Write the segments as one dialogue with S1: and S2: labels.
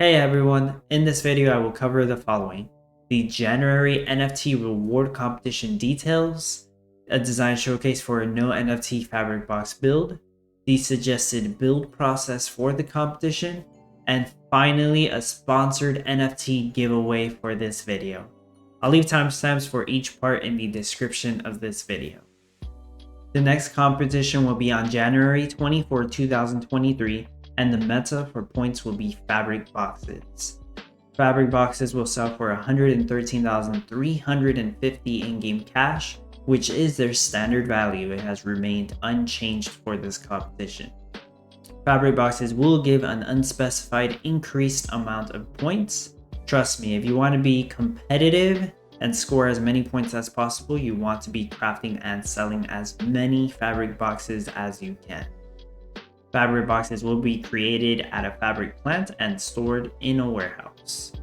S1: Hey everyone, in this video I will cover the following: the January NFT Reward Competition details, a design showcase for a no NFT fabric box build, the suggested build process for the competition, and finally a sponsored NFT giveaway for this video. I'll leave timestamps for each part in the description of this video. The next competition will be on January 24, 2023, and the meta for points will be fabric boxes. Fabric boxes will sell for 113,350 in-game cash, which is their standard value. It has remained unchanged for this competition. Fabric boxes will give an unspecified increased amount of points. Trust me, if you want to be competitive and score as many points as possible, you want to be crafting and selling as many fabric boxes as you can. Fabric boxes will be created at a fabric plant and stored in a warehouse.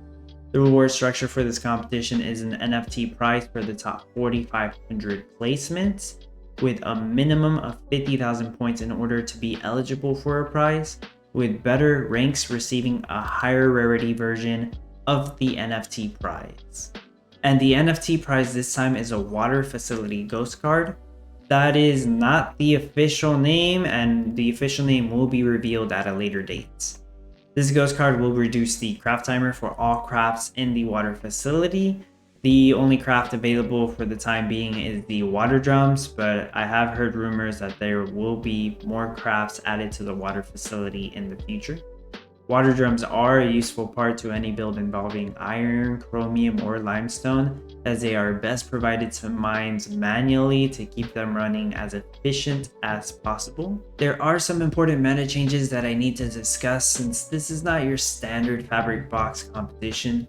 S1: The reward structure for this competition is an NFT prize for the top 4,500 placements, with a minimum of 50,000 points in order to be eligible for a prize, with better ranks receiving a higher rarity version of the NFT prize. And the NFT prize this time is a water facility ghost card. That is not the official name, and the official name will be revealed at a later date. This ghost card will reduce the craft timer for all crafts in the water facility. The only craft available for the time being is the water drums, but I have heard rumors that there will be more crafts added to the water facility in the future. Water drums are a useful part to any build involving iron, chromium, or limestone, as they are best provided to mines manually to keep them running as efficient as possible. There are some important meta changes that I need to discuss since this is not your standard fabric box competition.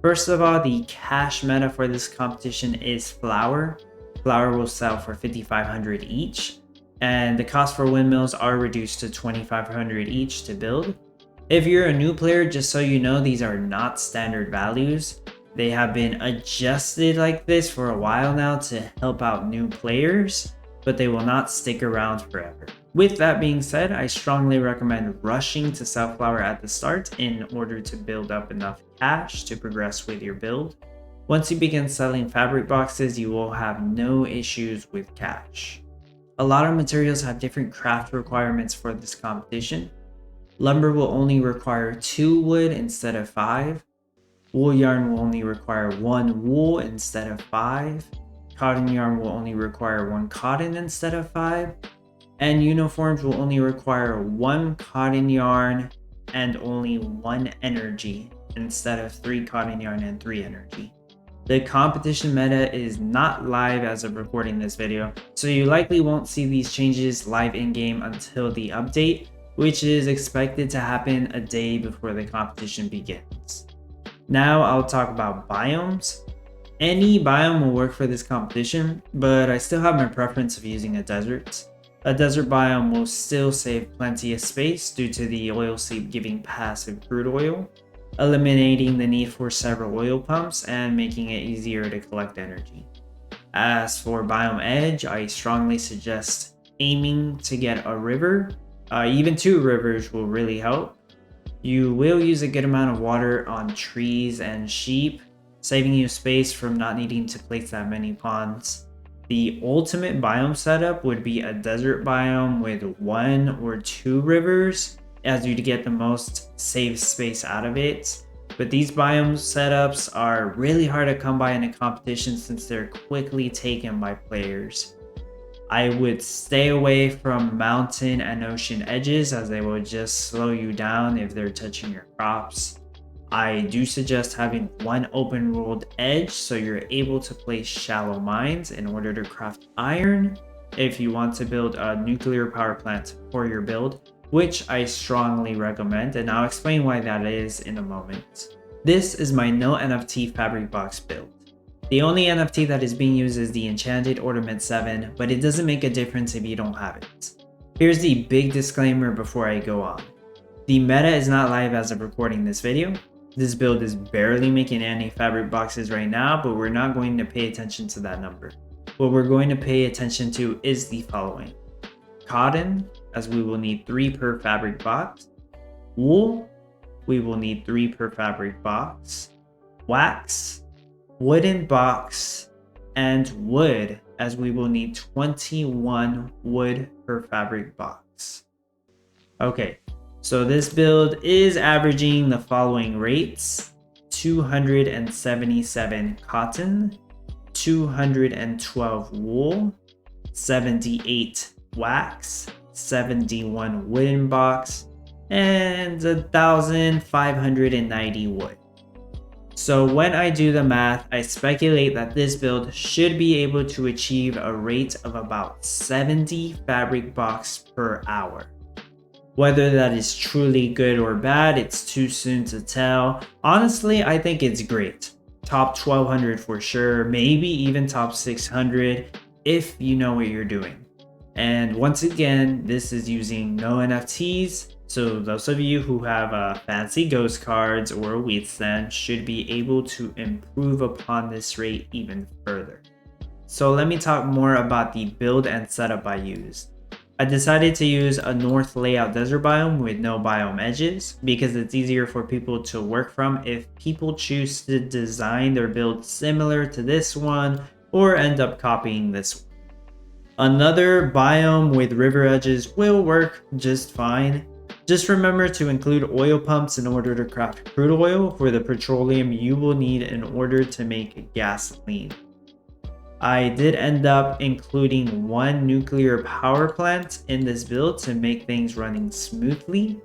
S1: First of all, the cash meta for this competition is flour. Flour will sell for 5,500 each, and the cost for windmills are reduced to 2,500 each to build. If you're a new player, just so you know, these are not standard values. They have been adjusted like this for a while now to help out new players, but they will not stick around forever. With that being said, I strongly recommend rushing to sell flour at the start in order to build up enough cash to progress with your build. Once you begin selling fabric boxes, you will have no issues with cash. A lot of materials have different craft requirements for this competition. Lumber will only require 2 wood instead of 5. Wool yarn will only require 1 wool instead of 5. Cotton yarn will only require 1 cotton instead of 5. And uniforms will only require 1 cotton yarn and only 1 energy instead of 3 cotton yarn and 3 energy. The competition meta is not live as of recording this video, so you likely won't see these changes live in-game until the update, which is expected to happen a day before the competition begins. Now I'll talk about biomes. Any biome will work for this competition, but I still have my preference of using a desert. A desert biome will still save plenty of space due to the oil seep giving passive crude oil, eliminating the need for several oil pumps and making it easier to collect energy. As for biome edge, I strongly suggest aiming to get a river. Even 2 rivers will really help. You will use a good amount of water on trees and sheep, saving you space from not needing to place that many ponds. The ultimate biome setup would be a desert biome with 1 or 2 rivers, as you'd get the most save space out of it. But these biome setups are really hard to come by in a competition since they're quickly taken by players. I would stay away from mountain and ocean edges, as they will just slow you down if they're touching your crops. I do suggest having 1 open world edge so you're able to place shallow mines in order to craft iron if you want to build a nuclear power plant for your build, which I strongly recommend, and I'll explain why that is in a moment. This is my no NFT fabric box build. The only NFT that is being used is the Enchanted Ornament 7, but it doesn't make a difference if you don't have it. Here's the big disclaimer before I go on. The meta is not live as of recording this video. This build is barely making any fabric boxes right now, but we're not going to pay attention to that number. What we're going to pay attention to is the following: cotton, as we will need 3 per fabric box, wool, we will need 3 per fabric box, wax, wooden box, and wood, as we will need 21 wood per fabric box. Okay, so this build is averaging the following rates: 277 cotton, 212 wool, 78 wax, 71 wooden box, and 1,590 wood. So when I do the math, I speculate that this build should be able to achieve a rate of about 70 fabric box per hour. Whether that is truly good or bad, it's too soon to tell. Honestly, I think it's great. Top 1200 for sure, maybe even top 600 if you know what you're doing. And once again, this is using no NFTs, so those of you who have fancy ghost cards or a wheat stand should be able to improve upon this rate even further. So let me talk more about the build and setup I used. I decided to use a north layout desert biome with no biome edges because it's easier for people to work from if people choose to design their build similar to this one or end up copying this one. Another biome with river edges will work just fine. Just remember to include oil pumps in order to craft crude oil for the petroleum you will need in order to make gasoline. I did end up including 1 nuclear power plant in this build to make things running smoothly.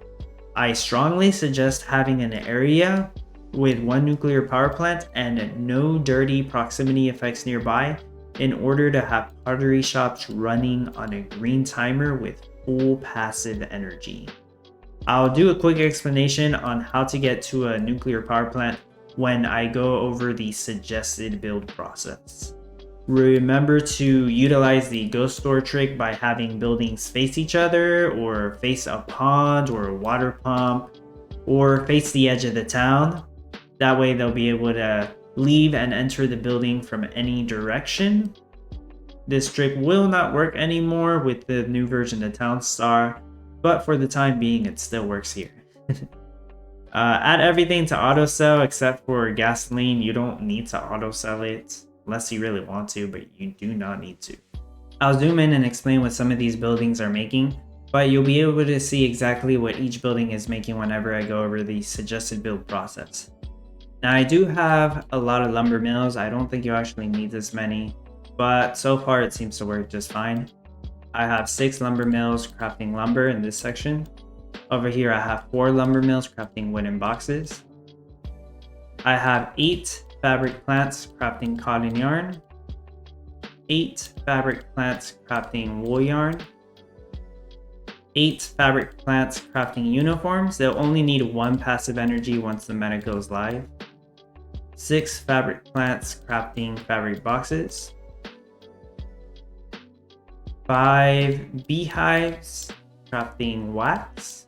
S1: I strongly suggest having an area with 1 nuclear power plant and no dirty proximity effects nearby in order to have pottery shops running on a green timer with full passive energy. I'll do a quick explanation on how to get to a nuclear power plant when I go over the suggested build process. Remember to utilize the ghost store trick by having buildings face each other or face a pond or a water pump or face the edge of the town. That way they'll be able to leave and enter the building from any direction. This trick will not work anymore with the new version of Town Star, but for the time being it still works here. Add everything to auto sell except for gasoline. You don't need to auto sell it unless you really want to, but you do not need to. I'll zoom in and explain what some of these buildings are making, but you'll be able to see exactly what each building is making whenever I go over the suggested build process. Now I do have a lot of lumber mills. I don't think you actually need this many, but so far it seems to work just fine. I have 6 lumber mills crafting lumber in this section. Over here I have 4 lumber mills crafting wooden boxes. I have 8 fabric plants crafting cotton yarn, 8 fabric plants crafting wool yarn, 8 fabric plants crafting uniforms. They'll only need 1 passive energy once the meta goes live. 6 fabric plants crafting fabric boxes, 5 beehives crafting wax,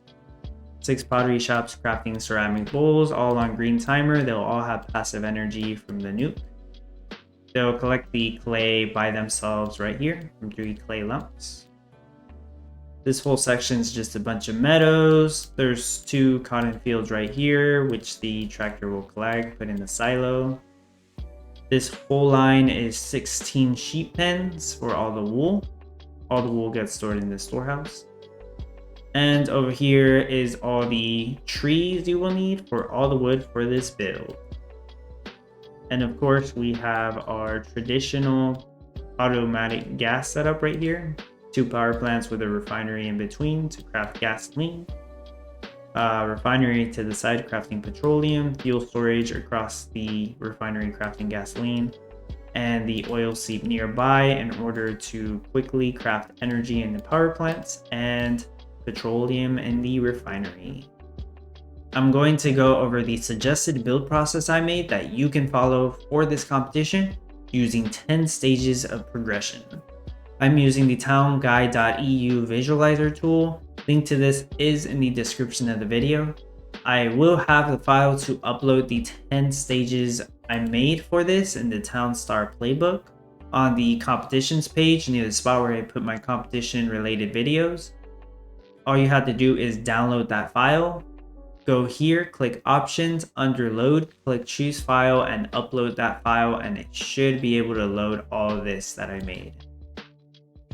S1: 6 pottery shops crafting ceramic bowls, all on green timer. They'll all have passive energy from the nuke. They'll collect the clay by themselves right here from 3 clay lumps. This whole section is just a bunch of meadows. There's 2 cotton fields right here, which the tractor will collect, put in the silo. This whole line is 16 sheep pens for all the wool. All the wool gets stored in the storehouse. And over here is all the trees you will need for all the wood for this build. And of course, we have our traditional automatic gas setup right here. 2 power plants with a refinery in between to craft gasoline. Refinery to the side crafting petroleum, fuel storage across the refinery crafting gasoline, and the oil seep nearby in order to quickly craft energy in the power plants and petroleum in the refinery. I'm going to go over the suggested build process I made that you can follow for this competition using 10 stages of progression. I'm using the townguide.eu visualizer tool. Link to this is in the description of the video. I will have the file to upload the 10 stages I made for this in the Townstar playbook on the competitions page near the spot where I put my competition related videos. All you have to do is download that file, Go here, click options, under load, click choose file and upload that file, and it should be able to load all this that I made.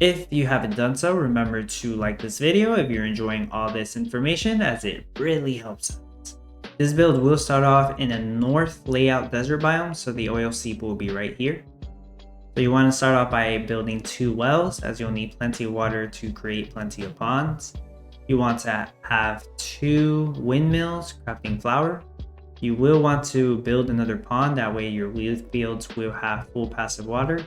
S1: If you haven't done so, remember to like this video if you're enjoying all this information, as it really helps out. This build will start off in a north layout desert biome, so the oil seep will be right here. So you want to start off by building 2 wells, as you'll need plenty of water to create plenty of ponds. You want to have 2 windmills crafting flour. You will want to build another pond, that way your wheat fields will have full passive water.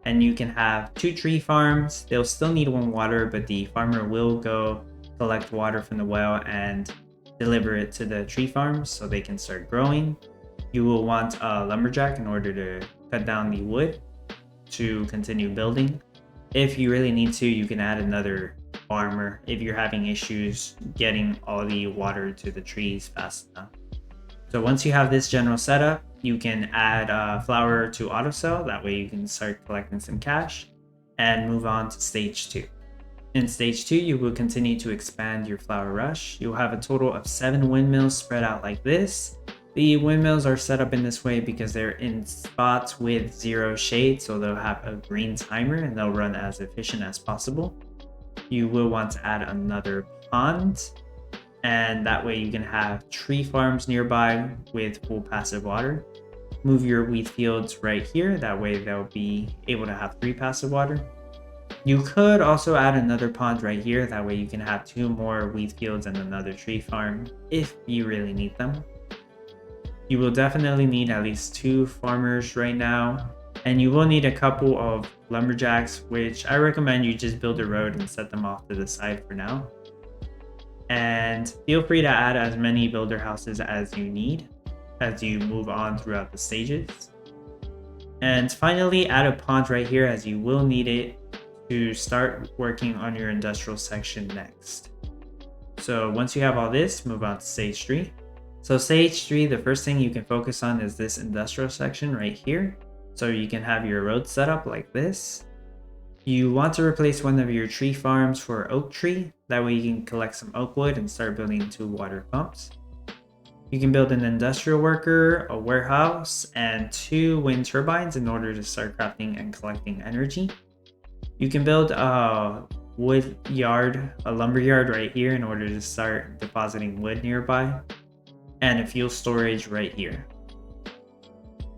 S1: And you can have 2 tree farms. They'll still need 1 water, but the farmer will go collect water from the well and deliver it to the tree farms so they can start growing. You will want a lumberjack in order to cut down the wood to continue building. If you really need to, you can add another farmer if you're having issues getting all the water to the trees fast enough. So once you have this general setup, you can add flour to autosell. That way you can start collecting some cash and move on to stage 2. In stage 2, you will continue to expand your flour rush. You'll have a total of 7 windmills spread out like this. The windmills are set up in this way because they're in spots with 0 shade, so they'll have a green timer and they'll run as efficient as possible. You will want to add another pond, and that way you can have tree farms nearby with full passive water. Move your wheat fields right here, that way they'll be able to have 3 passive water. You could also add another pond right here, that way you can have 2 more wheat fields and another tree farm if you really need them. You will definitely need at least 2 farmers right now, and you will need a couple of lumberjacks, which I recommend you just build a road and set them off to the side for now. And feel free to add as many builder houses as you need as you move on throughout the stages. And finally, add a pond right here, as you will need it to start working on your industrial section next. So once you have all this, move on to stage 3. So stage 3, the first thing you can focus on is this industrial section right here. So you can have your road set up like this. You want to replace one of your tree farms for oak tree. That way you can collect some oak wood and start building 2 water pumps. You can build an industrial worker, a warehouse, and 2 wind turbines in order to start crafting and collecting energy. You can build a wood yard, a lumber yard right here in order to start depositing wood nearby, and a fuel storage right here.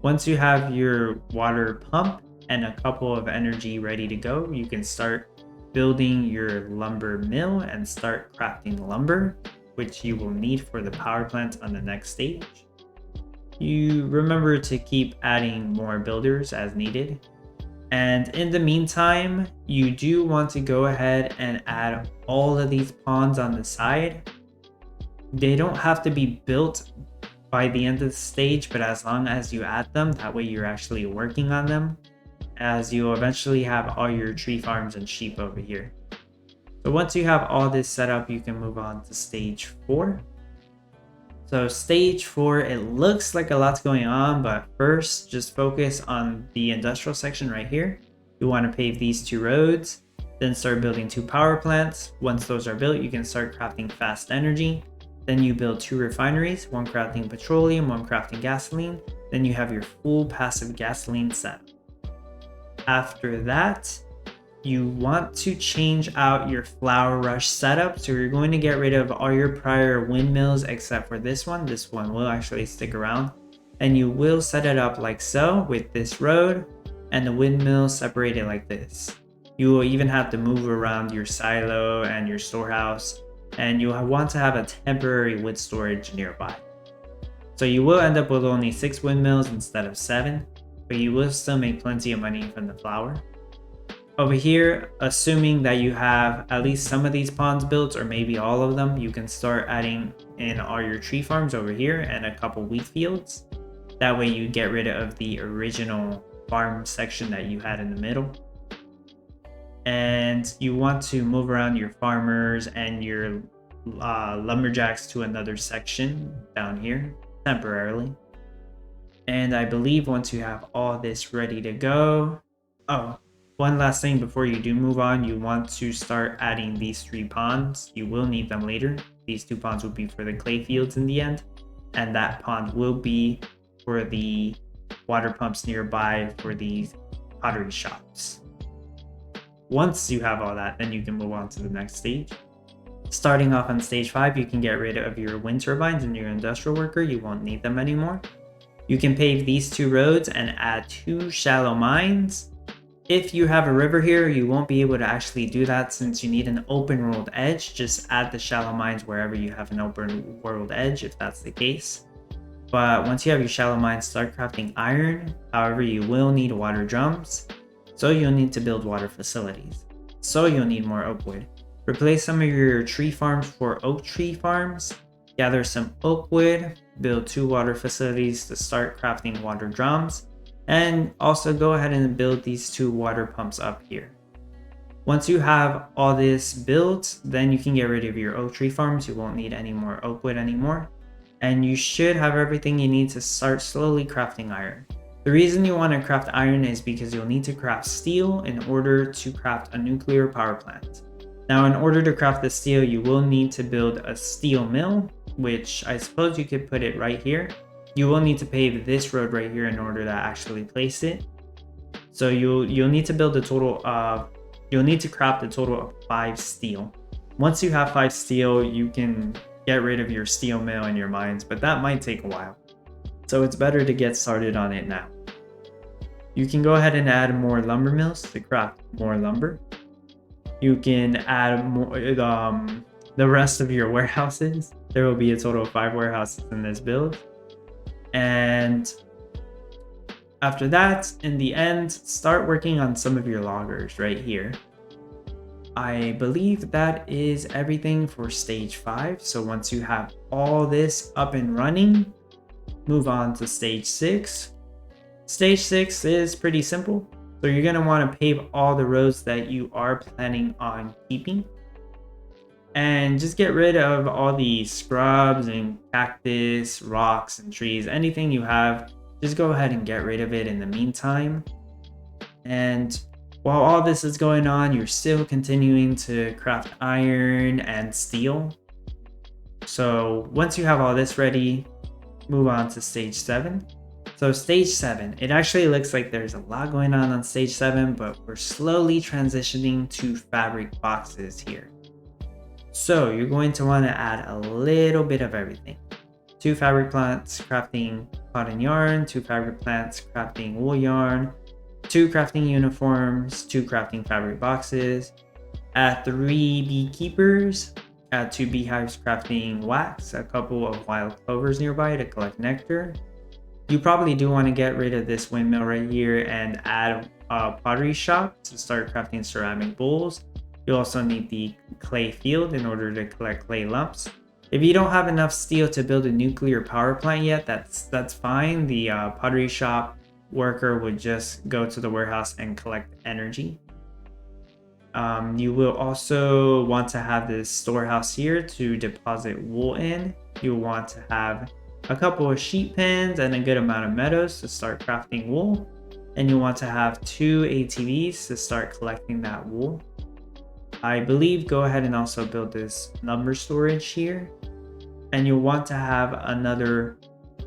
S1: Once you have your water pump and a couple of energy ready to go, you can start building your lumber mill and start crafting lumber, which you will need for the power plant on the next stage. You remember to keep adding more builders as needed. And in the meantime, you do want to go ahead and add all of these ponds on the side. They don't have to be built by the end of the stage, but as long as you add them, that way you're actually working on them, as you'll eventually have all your tree farms and sheep over here. So once you have all this set up, you can move on to stage 4. So stage 4, it looks like a lot's going on, but first just focus on the industrial section right here. You want to pave these 2 roads, then start building 2 power plants. Once those are built, you can start crafting fast energy. Then you build 2 refineries, one crafting petroleum, one crafting gasoline. Then you have your full passive gasoline set. After that, you want to change out your flower rush setup. So you're going to get rid of all your prior windmills except for this one. This one will actually stick around. And you will set it up like so, with this road and the windmill separated like this. You will even have to move around your silo and your storehouse, and you'll want to have a temporary wood storage nearby. So you will end up with only 6 windmills instead of 7, but you will still make plenty of money from the flour. Over here, assuming that you have at least some of these ponds built, or maybe all of them, you can start adding in all your tree farms over here and a couple wheat fields. That way you get rid of the original farm section that you had in the middle. And you want to move around your farmers and your lumberjacks to another section down here temporarily. And I believe once you have all this ready to go, oh, one last thing before you do move on, you want to start adding these 3 ponds. You will need them later. these 2 ponds will be for the clay fields in the end, and that pond will be for the water pumps nearby for these pottery shops. Once you have all that, then you can move on to the next stage. Starting off on stage 5, you can get rid of your wind turbines and your industrial worker. You won't need them anymore. You can pave these 2 roads and add 2 shallow mines. If you have a river here, you won't be able to actually do that since you need an open world edge. Just add the shallow mines wherever you have an open world edge, if that's the case. But once you have your shallow mines, start crafting iron. However, you will need water drums. So you'll need to build water facilities. So you'll need more oak wood. Replace some of your tree farms for oak tree farms. Gather some oak wood. Build 2 water facilities to start crafting water drums. And also go ahead and build these 2 water pumps up here. Once you have all this built, then you can get rid of your oak tree farms. You won't need any more oak wood anymore. And you should have everything you need to start slowly crafting iron. The reason you want to craft iron is because you'll need to craft steel in order to craft a nuclear power plant. Now, in order to craft the steel, you will need to build a steel mill, which I suppose you could put it right here. You will need to pave this road right here in order to actually place it. So you'll need to build a total of, you'll need to craft a total of 5 steel. Once you have 5 steel, you can get rid of your steel mill and your mines, but that might take a while. So it's better to get started on it now. You can go ahead and add more lumber mills to craft more lumber. You can add more, the rest of your warehouses. There will be a total of 5 warehouses in this build. And after that, in the end, start working on some of your loggers right here. I believe that is everything for stage 5. So once you have all this up and running, move on to stage 6. Stage 6 is pretty simple. So you're going to want to pave all the roads that you are planning on keeping. And just get rid of all the scrubs and cactus, rocks and trees, anything you have. Just go ahead and get rid of it in the meantime. And while all this is going on, you're still continuing to craft iron and steel. So once you have all this ready, move on to stage 7. So stage 7, it actually looks like there's a lot going on stage 7, but we're slowly transitioning to fabric boxes here. So you're going to want to add a little bit of everything. 2 fabric plants crafting cotton yarn, 2 fabric plants crafting wool yarn, 2 crafting uniforms, 2 crafting fabric boxes, add 3 beekeepers, add 2 beehives crafting wax, a couple of wild clovers nearby to collect nectar. You probably do want to get rid of this windmill right here and add a pottery shop to start crafting ceramic bowls. You also need the clay field in order to collect clay lumps. If you don't have enough steel to build a nuclear power plant yet, that's fine. The pottery shop worker would just go to the warehouse and collect energy. You will also want to have this storehouse here to deposit wool in. You'll want to have a couple of sheep pens and a good amount of meadows to start crafting wool. And you want to have 2 ATVs to start collecting that wool. I believe go ahead and also build this lumber storage here. And you'll want to have another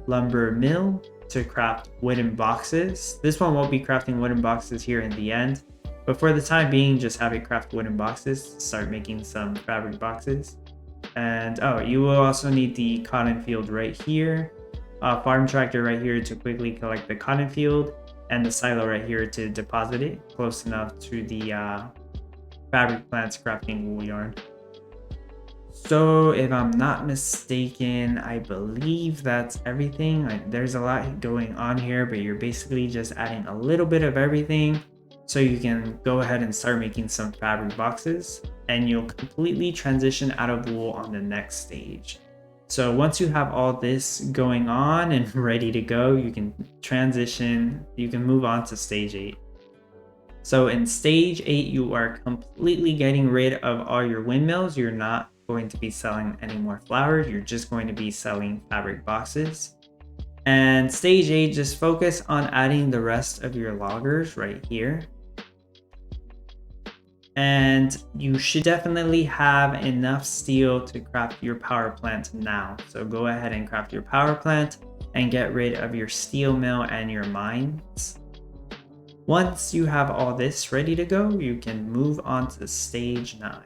S1: lumber mill to craft wooden boxes. This one won't be crafting wooden boxes here in the end, but for the time being, just have it craft wooden boxes to start making some fabric boxes. And oh, you will also need the cotton field right here, a farm tractor right here to quickly collect the cotton field, and the silo right here to deposit it close enough to the fabric plants crafting wool yarn. So if I'm not mistaken, I believe that's everything. There's a lot going on here, but you're basically just adding a little bit of everything so you can go ahead and start making some fabric boxes, and you'll completely transition out of wool on the next stage. So once you have all this going on and ready to go, you can transition, you can move on to stage 8. So in stage 8, you are completely getting rid of all your windmills. You're not going to be selling any more flowers. You're just going to be selling fabric boxes. And stage 8, just focus on adding the rest of your loggers right here. And you should definitely have enough steel to craft your power plant now. So go ahead and craft your power plant and get rid of your steel mill and your mines. Once you have all this ready to go, you can move on to stage 9.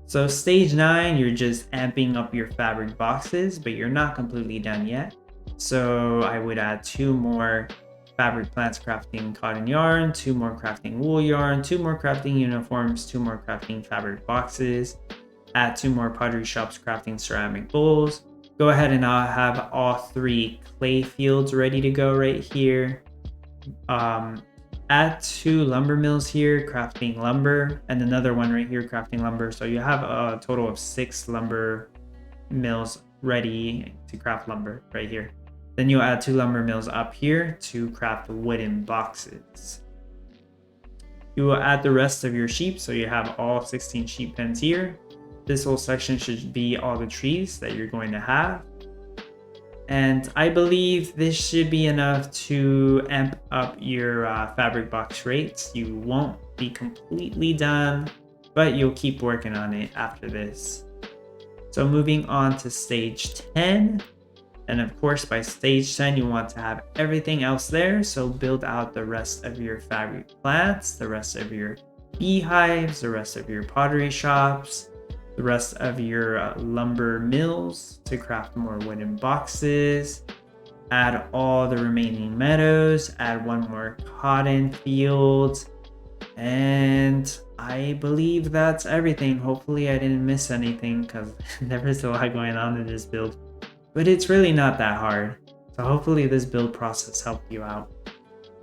S1: So stage 9, you're just amping up your fabric boxes, but you're not completely done yet. So I would add 2 more fabric plants crafting cotton yarn, 2 more crafting wool yarn, 2 more crafting uniforms, 2 more crafting fabric boxes, add 2 more pottery shops crafting ceramic bowls. Go ahead and I'll have all 3 clay fields ready to go right here. Add 2 lumber mills here crafting lumber, and another one right here crafting lumber. So you have a total of 6 lumber mills ready to craft lumber right here. Then you'll add 2 lumber mills up here to craft wooden boxes. You will add the rest of your sheep, so you have all 16 sheep pens here. This whole section should be all the trees that you're going to have. And I believe this should be enough to amp up your fabric box rates. You won't be completely done, but you'll keep working on it after this. So moving on to stage 10. And of course, by stage 10, you want to have everything else there. So build out the rest of your fabric plants, the rest of your beehives, the rest of your pottery shops, the rest of your lumber mills to craft more wooden boxes. Add all the remaining meadows, add 1 more cotton field, and I believe that's everything. Hopefully I didn't miss anything because there is a lot going on in this build, but it's really not that hard. So hopefully this build process helped you out.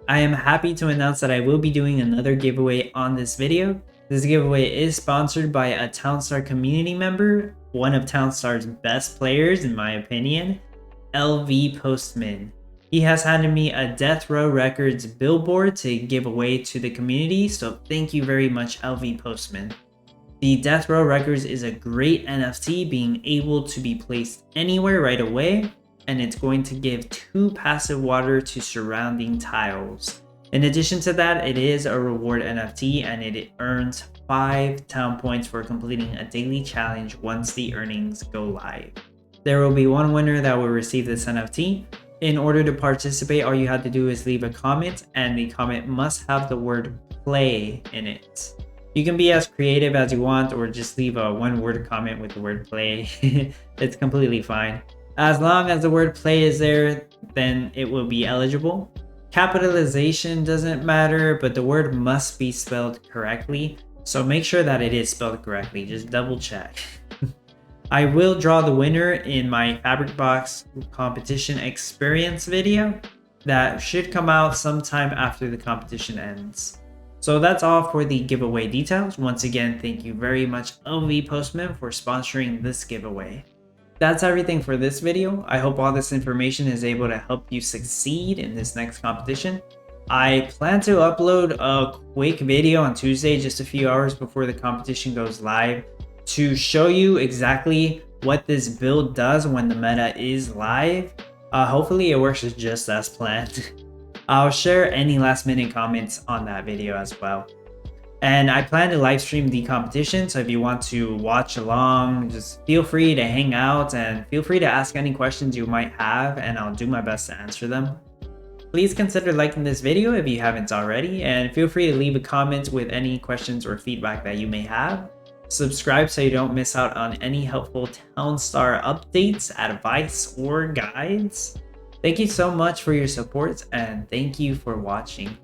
S1: I am happy to announce that I will be doing another giveaway on this video. This giveaway is sponsored by a Townstar community member, one of Townstar's best players in my opinion, LV Postman. He has handed me a Death Row Records billboard to give away to the community, so thank you very much, LV Postman. The Death Row Records is a great NFT, being able to be placed anywhere right away, and it's going to give 2 passive water to surrounding tiles. In addition to that, it is a reward NFT and it earns 5 town points for completing a daily challenge once the earnings go live. There will be 1 winner that will receive this NFT. In order to participate, all you have to do is leave a comment, and the comment must have the word play in it. You can be as creative as you want, or just leave a 1-word comment with the word play. It's completely fine. As long as the word play is there, then it will be eligible. Capitalization doesn't matter, but the word must be spelled correctly. So make sure that it is spelled correctly. Just double check. I will draw the winner in my Fabric Box competition experience video that should come out sometime after the competition ends. So that's all for the giveaway details. Once again, thank you very much LV Postman for sponsoring this giveaway. That's everything for this video. I hope all this information is able to help you succeed in this next competition. I plan to upload a quick video on Tuesday, just a few hours before the competition goes live, to show you exactly what this build does when the meta is live. Hopefully it works just as planned. I'll share any last minute comments on that video as well. And I plan to live stream the competition, so if you want to watch along, just feel free to hang out and feel free to ask any questions you might have, and I'll do my best to answer them. Please consider liking this video if you haven't already, and feel free to leave a comment with any questions or feedback that you may have. Subscribe so you don't miss out on any helpful Townstar updates, advice, or guides. Thank you so much for your support, and thank you for watching.